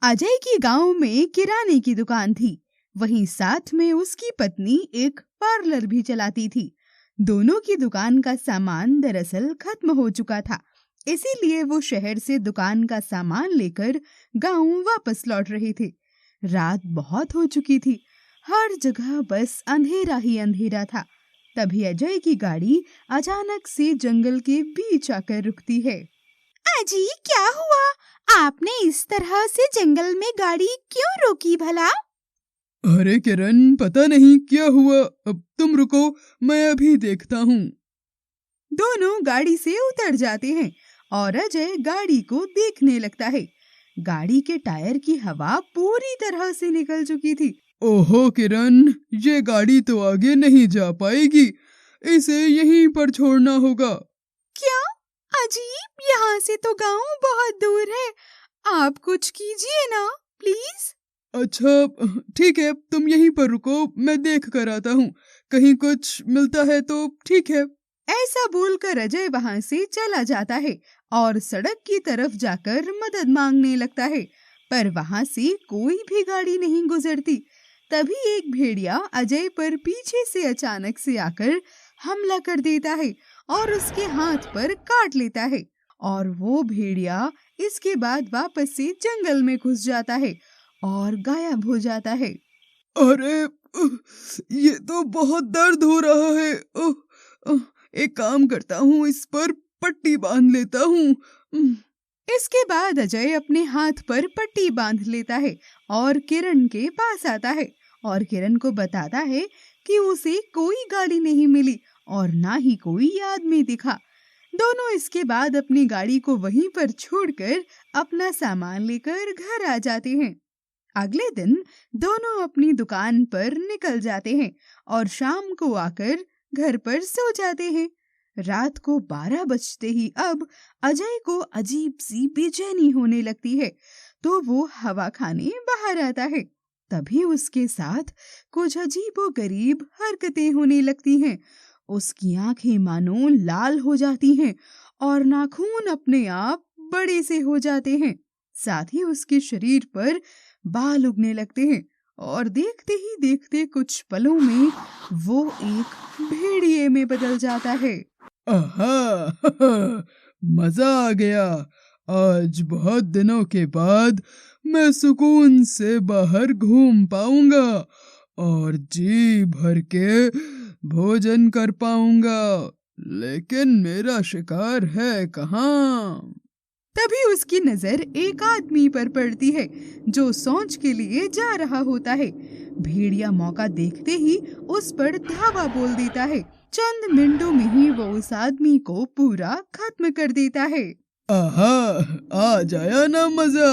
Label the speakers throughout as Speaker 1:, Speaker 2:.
Speaker 1: अजय की गांव में किराने की दुकान थी। वहीं साथ में उसकी पत्नी एक पार्लर भी चलाती थी। दोनों की दुकान का सामान दरअसल खत्म हो चुका था, इसीलिए वो शहर से दुकान का सामान लेकर गांव वापस लौट रहे थे। रात बहुत हो चुकी थी, हर जगह बस अंधेरा ही अंधेरा था। तभी अजय की गाड़ी अचानक से जंगल के बीच आकर रुकती है।
Speaker 2: अजी, क्या हुआ? आपने इस तरह से जंगल में गाड़ी क्यों रोकी भला?
Speaker 3: अरे किरण, पता नहीं क्या हुआ। अब तुम रुको, मैं अभी देखता हूँ।
Speaker 1: दोनों गाड़ी से उतर जाते हैं और अजय गाड़ी को देखने लगता है। गाड़ी के टायर की हवा पूरी तरह से निकल चुकी थी।
Speaker 3: ओहो किरण, ये गाड़ी तो आगे नहीं जा पाएगी। इसे यहीं पर छोड़ना होगा।
Speaker 2: क्या? अजीब, यहाँ से तो गांव बहुत दूर है। आप कुछ कीजिए ना, प्लीज।
Speaker 3: अच्छा ठीक है, तुम यहीं पर रुको, मैं देख कर आता हूँ। कहीं कुछ मिलता है तो ठीक है।
Speaker 1: ऐसा बोलकर अजय वहां से चला जाता है और सड़क की तरफ जाकर मदद मांगने लगता है, पर वहां से कोई भी गाड़ी नहीं गुजरती। तभी एक भेड़िया अजय पर पीछे से अचानक से आकर हमला कर देता है और उसके हाथ पर काट लेता है। और वो भेड़िया इसके बाद वापस से जंगल में घुस जाता है और गायब हो जाता है।
Speaker 3: अरे ये तो बहुत दर्द हो रहा है। एक काम करता हूँ, इस पर पट्टी बांध लेता हूँ।
Speaker 1: इसके बाद अजय अपने हाथ पर पट्टी बांध लेता है और किरण के पास आता है और किरण को बताता है कि उसे कोई गाड़ी नहीं मिली और ना ही कोई आदमी दिखा। दोनों इसके बाद अपनी गाड़ी को वहीं पर छोड़कर अपना सामान लेकर घर आ जाते हैं। अगले दिन दोनों अपनी दुकान पर निकल जाते हैं और शाम को आकर घर पर सो जाते हैं। रात को 12 बजते ही अब अजय को अजीब सी बेचैनी होने लगती है, तो वो हवा खाने बाहर आता है। तभी उसके साथ कुछ अजीबोगरीब हरकतें होने लगती हैं। उसकी आंखें मानो लाल हो जाती हैं और नाखून अपने आप बड़े से हो जाते हैं। साथ ही उसके शरीर पर बाल उगने लगते हैं और देखते ही देखते कुछ पलों में वो एक भेड़िए में बदल जाता है।
Speaker 3: आहा मजा आ गया। आज बहुत दिनों के बाद मैं सुकून से बाहर घूम पाऊंगा और जी भर के भोजन कर पाऊंगा। लेकिन मेरा शिकार है कहाँ?
Speaker 1: तभी उसकी नजर एक आदमी पर पड़ती है जो सौंच के लिए जा रहा होता है। भेड़िया मौका देखते ही उस पर धावा बोल देता है। चंद मिनटों में ही वो उस आदमी को पूरा खत्म कर देता है।
Speaker 3: आहा, आज आया ना मजा।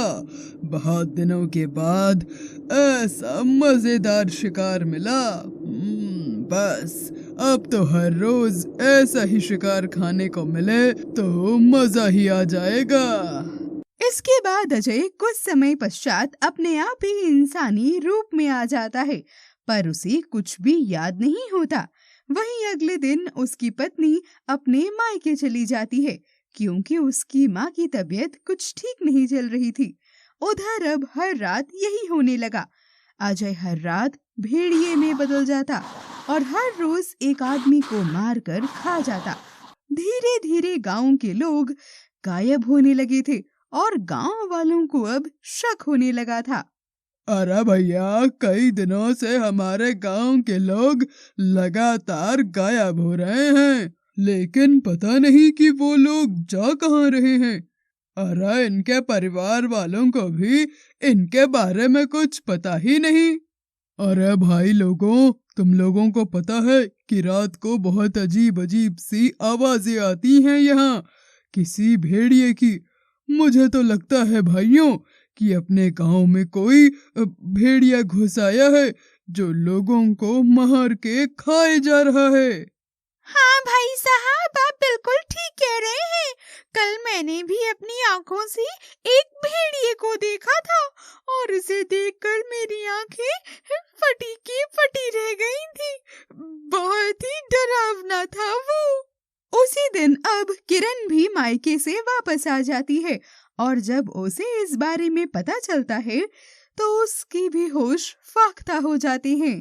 Speaker 3: बहुत दिनों के बाद ऐसा मजेदार शिकार मिला। बस अब तो हर रोज ऐसा ही शिकार खाने को मिले तो मजा ही आ जाएगा।
Speaker 1: इसके बाद अजय कुछ समय पश्चात अपने आप ही इंसानी रूप में आ जाता है, पर उसे कुछ भी याद नहीं होता। वहीं अगले दिन उसकी पत्नी अपने मायके चली जाती है, क्योंकि उसकी माँ की तबीयत कुछ ठीक नहीं चल रही थी। उधर अब हर रात यही होने लगा। अजय हर रात भेड़िए में बदल जाता और हर रोज एक आदमी को मारकर खा जाता। धीरे धीरे गांव के लोग गायब होने लगे थे और गांव वालों को अब शक होने लगा था।
Speaker 3: अरे भैया, कई दिनों से हमारे गांव के लोग लगातार गायब हो रहे हैं, लेकिन पता नहीं कि वो लोग जा कहाँ रहे हैं। अरे इनके परिवार वालों को भी इनके बारे में कुछ पता ही नहीं। अरे भाई लोगों, तुम लोगों को पता है कि रात को बहुत अजीब अजीब सी आवाजें आती हैं यहाँ, किसी भेड़िए की। मुझे तो लगता है भाइयों कि अपने गांव में कोई भेड़िया घुस आया है जो लोगों को मार के खाए जा रहा है।
Speaker 2: हाँ भाई साहब, आप बिल्कुल ठीक कह रहे हैं। कल मैंने भी अपनी आंखों से एक भेड़िए को देखा था और उसे देखकर मेरी आंखें फटी की फटी रह गई थी। बहुत ही डरावना था वो।
Speaker 1: उसी दिन अब किरण भी मायके से वापस आ जाती है और जब उसे इस बारे में पता चलता है तो उसकी भी होश फाख्ता हो जाते हैं।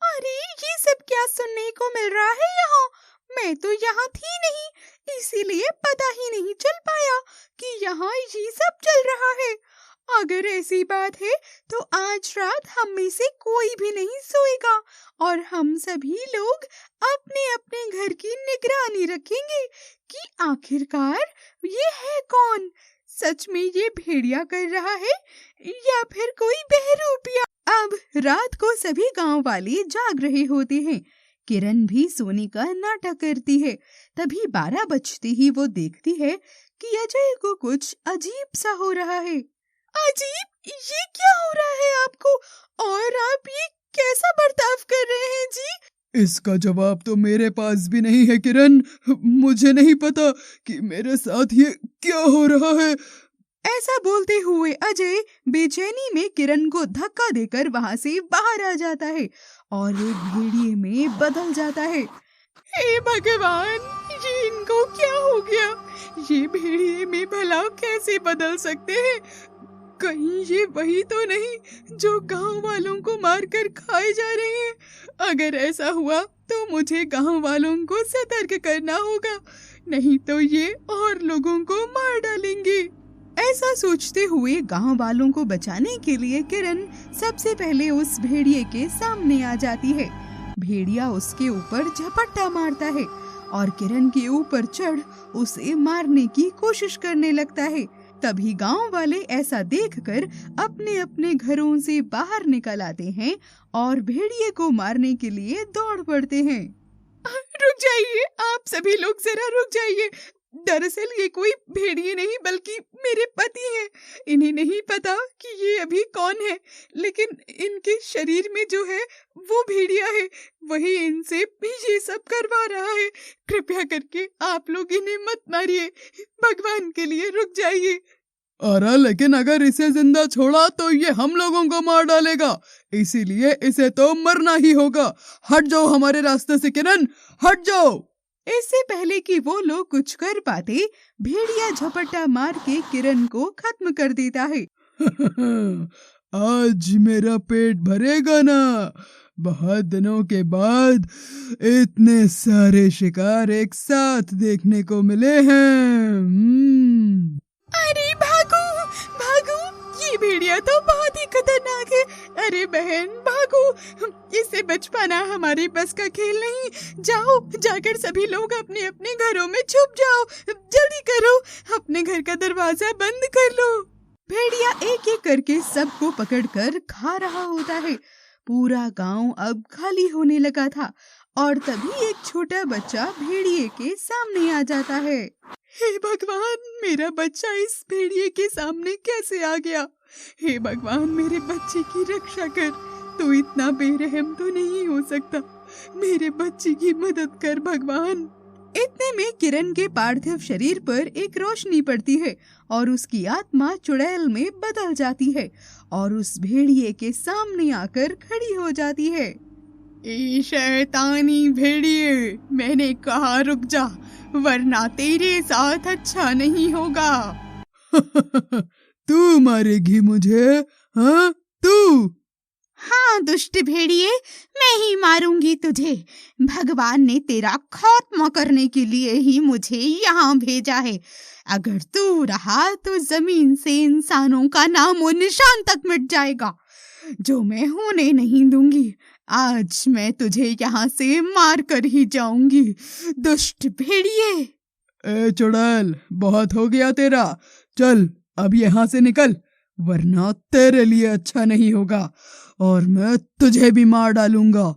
Speaker 2: अरे ये सब क्या सुनने को मिल रहा है यहाँ? मैं तो यहाँ थी नहीं, इसीलिए पता ही नहीं चल पाया कि यहाँ ये सब चल रहा है। अगर ऐसी बात है तो आज रात हम में से कोई भी नहीं सोएगा और हम सभी लोग अपने अपने घर की निगरानी रखेंगे कि आखिरकार ये है कौन। सच में ये भेड़िया कर रहा है या फिर कोई बहरूपिया।
Speaker 1: अब रात को सभी गांव वाले जाग रहे होते हैं। किरण भी सोने का नाटक करती है। तभी 12 बजते ही वो देखती है कि अजय को कुछ अजीब सा हो रहा है।
Speaker 2: अजीब? ये क्या हो रहा है आपको? और आप ये कैसा बर्ताव कर रहे हैं जी?
Speaker 3: इसका जवाब तो मेरे पास भी नहीं है किरण। मुझे नहीं पता कि मेरे साथ ये क्या हो रहा है।
Speaker 1: ऐसा बोलते हुए अजय बेचैनी में किरण को धक्का देकर वहां से बाहर आ जाता है और एक भेड़िए में बदल जाता है।
Speaker 2: हे भगवान, ये इनको क्या हो गया? ये भेड़िए में भला कैसे बदल सकते हैं? कहीं ये वही तो नहीं जो गांव वालों को मारकर खाए जा रहे हैं? अगर ऐसा हुआ तो मुझे गांव वालों को सतर्क करना होगा, नहीं तो ये और लोगों को मार डालेंगे।
Speaker 1: ऐसा सोचते हुए गांव वालों को बचाने के लिए किरण सबसे पहले उस भेड़िए के सामने आ जाती है। भेड़िया उसके ऊपर झपट्टा मारता है और किरण के ऊपर चढ़ उसे मारने की कोशिश करने लगता है। तभी गांव वाले ऐसा देखकर अपने अपने घरों से बाहर निकल आते हैं और भेड़िए को मारने के लिए दौड़ पड़ते हैं।
Speaker 2: रुक जाइए, आप सभी लोग जरा रुक जाइए। दरअसल ये कोई भेड़िए नहीं बल्कि मेरे पति हैं। इन्हें नहीं पता कि ये अभी कौन है, लेकिन इनके शरीर में जो है वो भेड़िया है, वही इनसे ये सब करवा रहा है। कृपया करके आप लोग इन्हें मत मारिए, भगवान के लिए रुक जाइए।
Speaker 3: अरे लेकिन अगर इसे जिंदा छोड़ा तो ये हम लोगों को मार डालेगा, इसीलिए इसे तो मरना ही होगा। हट जाओ हमारे रास्ते से किरण, हट जाओ।
Speaker 1: इससे पहले कि वो लोग कुछ कर पाते, भेड़िया झपट्टा मार के किरण को खत्म कर देता है।
Speaker 3: आज मेरा पेट भरेगा ना। बहुत दिनों के बाद इतने सारे शिकार एक साथ देखने को मिले हैं।
Speaker 2: अरे भागो भागो, ये भेड़िया तो बहुत ही खतरनाक है। अरे बहन भागो, इससे बच पाना हमारे बस का खेल नहीं। जाओ, जाकर सभी लोग अपने अपने घरों में छुप जाओ। जल्दी करो, अपने घर का दरवाजा बंद कर लो।
Speaker 1: भेड़िया एक एक करके सबको पकड़कर खा रहा होता है। पूरा गांव अब खाली होने लगा था और तभी एक छोटा बच्चा भेड़िए के सामने आ जाता है।
Speaker 2: हे भगवान, मेरा बच्चा इस भेड़िए के सामने कैसे आ गया? हे भगवान, मेरे बच्चे की रक्षा कर। तू इतना बेरहम तो नहीं हो सकता। मेरे बच्चे की मदद कर भगवान।
Speaker 1: इतने में किरण के पार्थिव शरीर पर एक रोशनी पड़ती है और उसकी आत्मा चुड़ैल में बदल जाती है और उस भेड़िए के सामने आकर खड़ी हो जाती है।
Speaker 2: ए शैतानी भेड़िए, मैंने कहा रुक जा, वरना तेरे साथ अच्छा नहीं होगा।
Speaker 3: तू मारेगी मुझे? हाँ तू?
Speaker 2: हाँ दुष्ट भेड़िए, मैं ही मारूंगी तुझे। भगवान ने तेरा खात्मा करने के लिए ही मुझे यहाँ भेजा है। अगर तू रहा तो जमीन से इंसानों का नामो निशान तक मिट जाएगा, जो मैं होने नहीं दूंगी। आज मैं तुझे यहाँ से मार कर ही जाऊंगी, दुष्ट भेड़िए।
Speaker 3: ए चुड़ैल, बहुत हो गया तेरा। चल अब यहाँ से निकल, वरना तेरे लिए अच्छा नहीं होगा और मैं तुझे भी मार डालूंगा,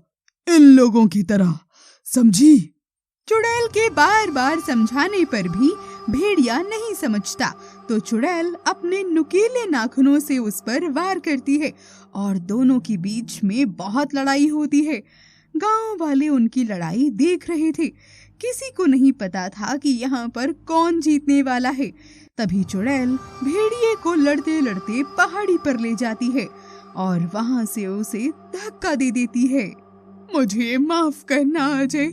Speaker 3: इन लोगों की तरह, समझी?
Speaker 1: चुड़ैल के बार बार समझाने पर भी भेड़िया नहीं समझता, तो चुड़ैल अपने नुकीले नाखूनों से उस पर वार करती है और दोनों के बीच में बहुत लड़ाई होती है। गांव वाले उनकी लड़ाई देख रहे थे। किसी को नहीं पता था कि यहाँ पर कौन जीतने वाला है। तभी चुड़ैल भेड़िए को लड़ते लड़ते पहाड़ी पर ले जाती है और वहाँ से उसे धक्का दे देती है।
Speaker 2: मुझे माफ करना अजय,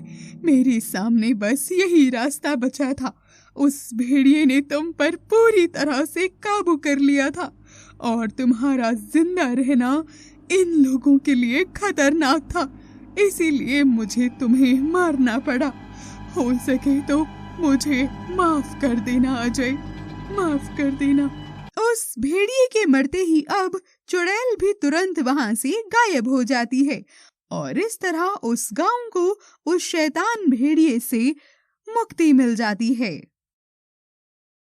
Speaker 2: मेरे सामने बस यही रास्ता बचा था।
Speaker 1: उस भेड़िए ने तुम पर पूरी तरह से काबू कर लिया था और तुम्हारा जिंदा रहना इन लोगों के लिए खतरनाक था, इसीलिए मुझे तुम्हें मारना पड़ा। हो सके तो मुझे माफ कर देना अजय, माफ कर देना। उस भेड़िए के मरते ही अब चुड़ैल भी तुरंत वहां से गायब हो जाती है और इस तरह उस गांव को उस शैतान भेड़िए से मुक्ति मिल जाती है।